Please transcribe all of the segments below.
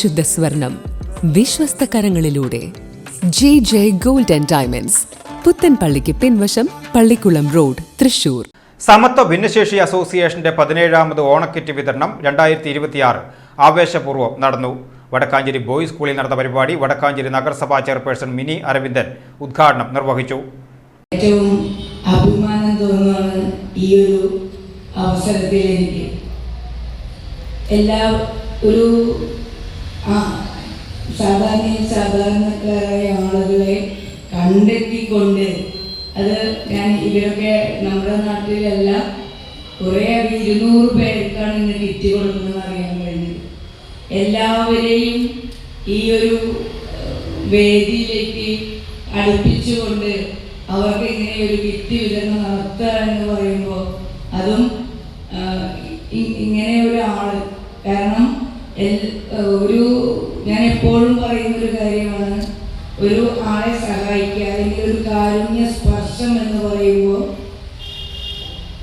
പരിശുദ്ധ സ്വർണം വിശ്വസ്ത കരങ്ങളിലൂടെ JJ Gold and Diamonds, പുത്തൻപള്ളിക്ക് പിൻവശം, പള്ളിക്കുളം റോഡ്, തൃശൂർ. സമത്വ ഭിന്നശേഷി അസോസിയേഷന്റെ 17ാമത് ഓണക്കിറ്റ് വിതരണം 2026 ആവേശപൂർവ്വം നടന്നു. വടക്കാഞ്ചേരി ബോയ്സ് സ്കൂളിൽ നടന്ന പരിപാടി വടക്കാഞ്ചേരി നഗരസഭാ ചെയർപേഴ്സൺ മിനി അരവിന്ദൻ ഉദ്ഘാടനം നിർവഹിച്ചു. ഏറ്റവും അഭിമാനം തോന്നുന്നതാണ് ഈ ഒരു അവസരത്തിൽ എനിക്ക് ഒരു സാധാരണക്കാരായ ആളുകളെ കണ്ടെത്തിക്കൊണ്ട് അത് ഇവരൊക്കെ നമ്മുടെ നാട്ടിലല്ല കുറേ 200 പേർക്കാണ് ഇന്ന് കിറ്റ് കൊടുക്കുന്നതെന്ന് അറിയാൻ കഴിഞ്ഞത്. എല്ലാവരെയും ഈ ഒരു വേദിയിലേക്ക് അടുപ്പിച്ചുകൊണ്ട് അവർക്ക് ഇങ്ങനെ ഒരു കിറ്റ് വിതരണം നടത്തുക എന്ന് പറയുമ്പോൾ അതും ഇങ്ങനെ ഒരാൾ കാരണം ഞാൻ എപ്പോഴും പറയുന്നൊരു കാര്യമാണ്, ഒരു ആളെ സഹായിക്കുക അല്ലെങ്കിൽ ഒരു കാരുണ്യ സ്പർശം എന്ന് പറയുമ്പോൾ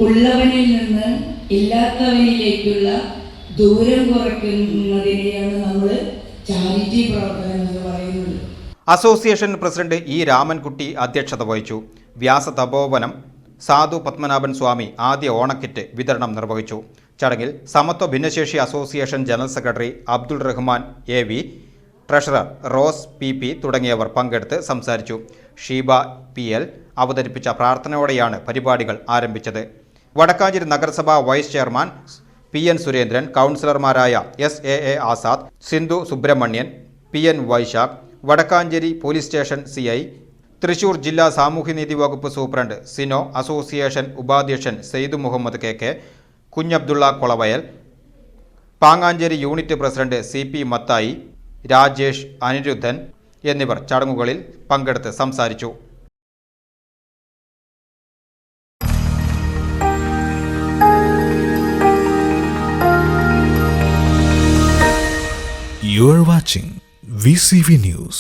ഉള്ളവനിൽ നിന്ന് ഇല്ലാത്തവനിലേക്കുള്ള ദൂരം കുറയ്ക്കുന്നതിനെയാണ് നമ്മൾ ചാരിറ്റി പ്രവർത്തനം എന്ന് പറയുന്നത്. അസോസിയേഷൻ പ്രസിഡന്റ് ഇ രാമൻകുട്ടി അധ്യക്ഷത വഹിച്ചു. വ്യാസതപോവനം സാധു പത്മനാഭൻ സ്വാമി ആദ്യ ഓണക്കിറ്റ് വിതരണം നിർവഹിച്ചു. ചടങ്ങിൽ സമത്വ ഭിന്നശേഷി association general secretary Abdul Rahman AV, treasurer rose PP തുടങ്ങിയവർ പങ്കെടുത്ത് സംസാരിച്ചു. ഷീബ PL അവതരിപ്പിച്ച പ്രാർത്ഥനയോടെയാണ് പരിപാടികൾ ആരംഭിച്ചത്. വടക്കാഞ്ചേരി നഗരസഭാ വൈസ് ചെയർമാൻ PN സുരേന്ദ്രൻ, കൗൺസിലർമാരായ SAA Azad, Sindhu Subrahmanyan, PN Vaishakh, Vadakkanchery police station CI, Thrissur ജില്ലാ സാമൂഹ്യനീതി വകുപ്പ് സൂപ്രണ്ട് സിനോ, അസോസിയേഷൻ ഉപാധ്യക്ഷൻ Syed Muhammad KK, Kunhabdulla Kolavayal, Pangancheri unit president CP Mathai, Rajesh, Aniruddhan എന്നിവർ ചടങ്ങുകളിൽ പങ്കെടുത്ത് സംസാരിച്ചു. You are watching VCV News.